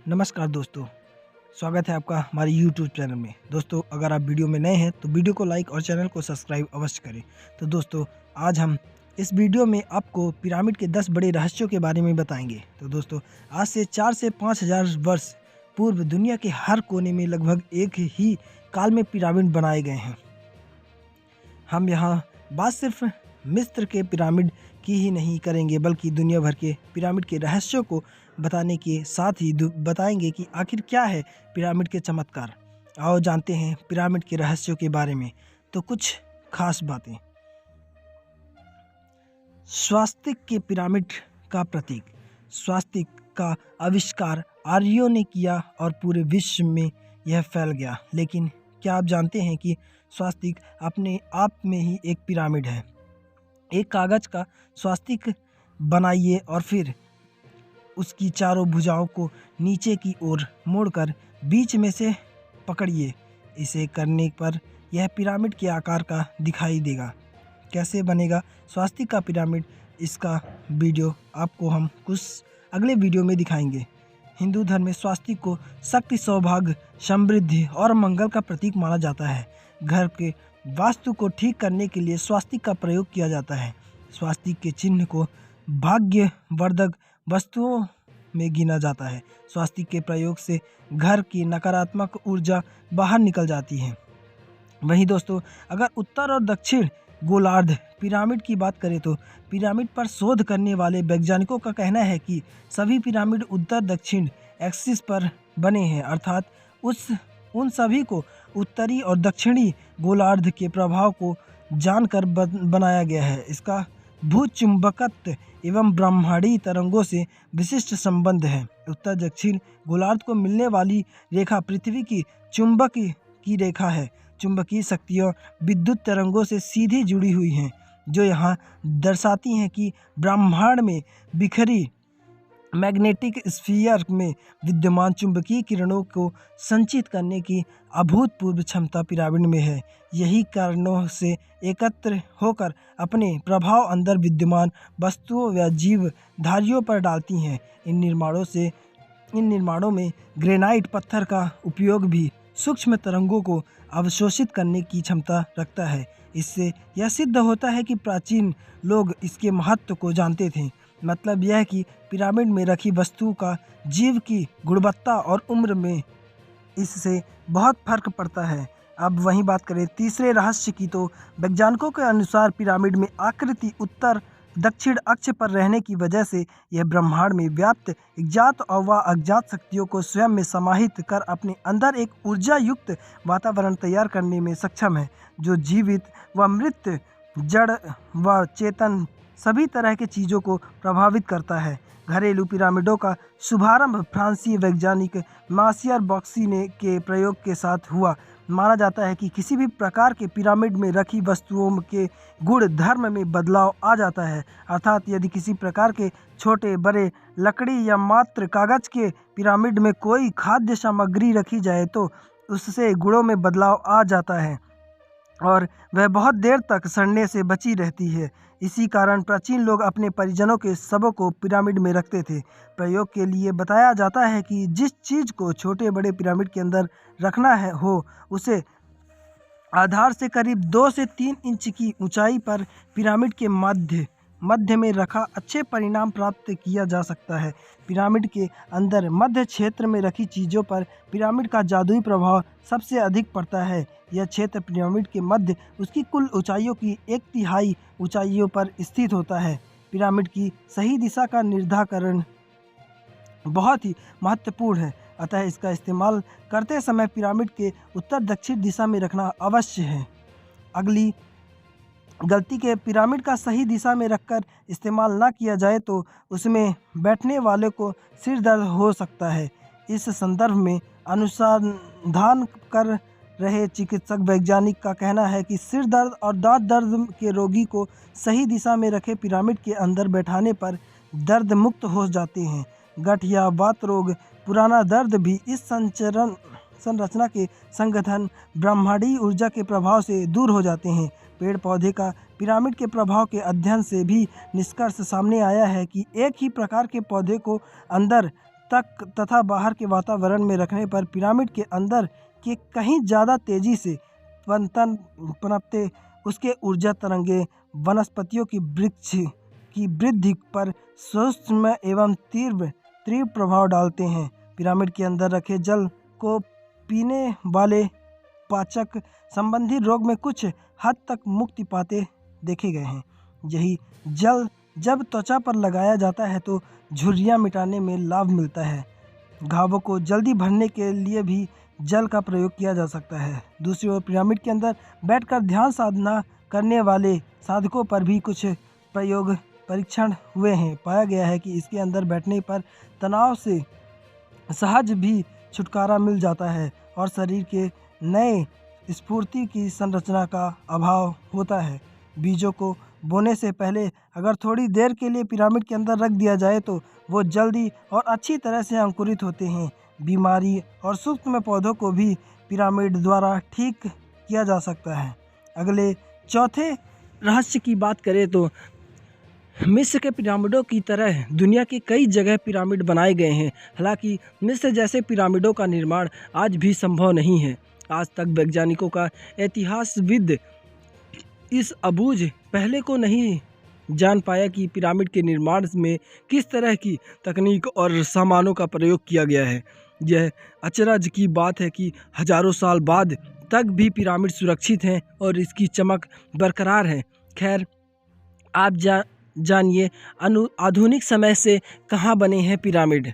नमस्कार दोस्तों, स्वागत है आपका हमारे YouTube चैनल में। दोस्तों, अगर आप वीडियो में नए हैं तो वीडियो को लाइक और चैनल को सब्सक्राइब अवश्य करें। तो दोस्तों, आज हम इस वीडियो में आपको पिरामिड के 10 बड़े रहस्यों के बारे में बताएंगे। तो दोस्तों, आज से 4 से 5,000 वर्ष पूर्व दुनिया के हर कोने में लगभग एक ही काल में पिरामिड बनाए गए हैं। हम यहाँ बात सिर्फ मिस्र के पिरामिड की ही नहीं करेंगे, बल्कि दुनिया भर के पिरामिड के रहस्यों को बताने के साथ ही बताएंगे कि आखिर क्या है पिरामिड के चमत्कार। आओ जानते हैं पिरामिड के रहस्यों के बारे में। तो कुछ खास बातें। स्वास्तिक के पिरामिड का प्रतीक। स्वास्तिक का आविष्कार आर्यों ने किया और पूरे विश्व में यह फैल गया। लेकिन क्या आप जानते हैं कि स्वास्तिक अपने आप में ही एक पिरामिड है। एक कागज का स्वास्तिक बनाइए और फिर उसकी चारों भुजाओं को नीचे की ओर मोड़कर बीच में से पकड़िए। इसे करने पर यह पिरामिड के आकार का दिखाई देगा। कैसे बनेगा स्वास्तिक का पिरामिड, इसका वीडियो आपको हम कुछ अगले वीडियो में दिखाएंगे। हिंदू धर्म में स्वास्तिक को शक्ति, सौभाग्य, समृद्धि और मंगल का प्रतीक माना जाता है। घर के वास्तु को ठीक करने के लिए स्वास्तिक का प्रयोग किया जाता है। स्वास्तिक के चिन्ह को भाग्यवर्धक वस्तुओं में गिना जाता है। स्वास्तिक के प्रयोग से घर की नकारात्मक ऊर्जा बाहर निकल जाती है। वहीं दोस्तों, अगर उत्तर और दक्षिण गोलार्ध पिरामिड की बात करें तो पिरामिड पर शोध करने वाले वैज्ञानिकों का कहना है कि सभी पिरामिड उत्तर दक्षिण एक्सिस पर बने हैं, अर्थात उन सभी को उत्तरी और दक्षिणी गोलार्ध के प्रभाव को जानकर बनाया गया है। इसका भूचुंबकत्व एवं ब्रह्मांडीय तरंगों से विशिष्ट संबंध है। उत्तर दक्षिण गोलार्ध को मिलने वाली रेखा पृथ्वी की चुंबक की रेखा है। चुंबकीय शक्तियाँ विद्युत तरंगों से सीधी जुड़ी हुई हैं, जो यहाँ दर्शाती हैं कि ब्रह्मांड में बिखरी मैग्नेटिक स्फीयर में विद्यमान चुंबकीय किरणों को संचित करने की अभूतपूर्व क्षमता पिरामिड में है। यही कारणों से एकत्र होकर अपने प्रभाव अंदर विद्यमान वस्तुओं व जीवधारियों पर डालती हैं। इन निर्माणों में ग्रेनाइट पत्थर का उपयोग भी सूक्ष्म तरंगों को अवशोषित करने की क्षमता रखता है। इससे यह सिद्ध होता है कि प्राचीन लोग इसके महत्व को जानते थे। मतलब यह कि पिरामिड में रखी वस्तु का जीव की गुणवत्ता और उम्र में इससे बहुत फर्क पड़ता है। अब वहीं बात करें तीसरे रहस्य की, तो वैज्ञानिकों के अनुसार पिरामिड में आकृति उत्तर दक्षिण अक्ष पर रहने की वजह से यह ब्रह्मांड में व्याप्त ज्ञात और अज्ञात शक्तियों को स्वयं में समाहित कर अपने अंदर एक ऊर्जा युक्त वातावरण तैयार करने में सक्षम है, जो जीवित व मृत, जड़ व चेतन सभी तरह के चीज़ों को प्रभावित करता है। घरेलू पिरामिडों का शुभारंभ फ्रांसीसी वैज्ञानिक मासियर बॉक्सी ने के प्रयोग के साथ हुआ। माना जाता है कि किसी भी प्रकार के पिरामिड में रखी वस्तुओं के गुण धर्म में बदलाव आ जाता है, अर्थात यदि किसी प्रकार के छोटे बड़े लकड़ी या मात्र कागज के पिरामिड में कोई खाद्य सामग्री रखी जाए तो उससे गुणों में बदलाव आ जाता है और वह बहुत देर तक सड़ने से बची रहती है। इसी कारण प्राचीन लोग अपने परिजनों के शवों को पिरामिड में रखते थे। प्रयोग के लिए बताया जाता है कि जिस चीज़ को छोटे बड़े पिरामिड के अंदर रखना है उसे आधार से करीब 2 से 3 इंच की ऊंचाई पर पिरामिड के मध्य में रखा अच्छे परिणाम प्राप्त किया जा सकता है। पिरामिड के अंदर मध्य क्षेत्र में रखी चीज़ों पर पिरामिड का जादुई प्रभाव सबसे अधिक पड़ता है। यह क्षेत्र पिरामिड के मध्य उसकी कुल ऊंचाइयों की 1/3 ऊंचाइयों पर स्थित होता है। पिरामिड की सही दिशा का निर्धारण बहुत ही महत्वपूर्ण है, अतः इसका इस्तेमाल करते समय पिरामिड के उत्तर दक्षिण दिशा में रखना अवश्य है। अगली गलती के पिरामिड का सही दिशा में रखकर इस्तेमाल ना किया जाए तो उसमें बैठने वाले को सिर दर्द हो सकता है। इस संदर्भ में अनुसंधान कर रहे चिकित्सक वैज्ञानिक का कहना है कि सिर दर्द और दांत दर्द के रोगी को सही दिशा में रखे पिरामिड के अंदर बैठाने पर दर्द मुक्त हो जाते हैं। गठ या वात रोग, पुराना दर्द भी इस संरचना के संगठन ब्रह्मांडीय ऊर्जा के प्रभाव से दूर हो जाते हैं। पेड़ पौधे का पिरामिड के प्रभाव के अध्ययन से भी निष्कर्ष सामने आया है कि एक ही प्रकार के पौधे को अंदर तक तथा बाहर के वातावरण में रखने पर पिरामिड के अंदर के कहीं ज़्यादा तेज़ी से पनपते उसके ऊर्जा तरंगे वनस्पतियों की वृक्ष की वृद्धि पर सूक्ष्म एवं तीव्र प्रभाव डालते हैं। पिरामिड के अंदर रखे जल को पीने वाले पाचक संबंधी रोग में कुछ हद तक मुक्ति पाते देखे गए हैं। यही जल जब त्वचा पर लगाया जाता है तो झुर्रियाँ मिटाने में लाभ मिलता है। घावों को जल्दी भरने के लिए भी जल का प्रयोग किया जा सकता है। दूसरी ओर पिरामिड के अंदर बैठकर ध्यान साधना करने वाले साधकों पर भी कुछ परीक्षण हुए हैं। पाया गया है कि इसके अंदर बैठने पर तनाव से सहज भी छुटकारा मिल जाता है और शरीर के नए स्फूर्ति की संरचना का अभाव होता है। बीजों को बोने से पहले अगर थोड़ी देर के लिए पिरामिड के अंदर रख दिया जाए तो वो जल्दी और अच्छी तरह से अंकुरित होते हैं। बीमारी और सूक्ष्म पौधों को भी पिरामिड द्वारा ठीक किया जा सकता है। अगले चौथे रहस्य की बात करें तो मिस्र के पिरामिडों की तरह दुनिया की कई जगह पिरामिड बनाए गए हैं। हालांकि मिस्र जैसे पिरामिडों का निर्माण आज भी संभव नहीं है। आज तक वैज्ञानिकों का इतिहासविद इस अबूझ पहले को नहीं जान पाया कि पिरामिड के निर्माण में किस तरह की तकनीक और सामानों का प्रयोग किया गया है। यह अचरज की बात है कि हजारों साल बाद तक भी पिरामिड सुरक्षित हैं और इसकी चमक बरकरार है। खैर, आप जानिए आधुनिक समय से कहाँ बने हैं पिरामिड।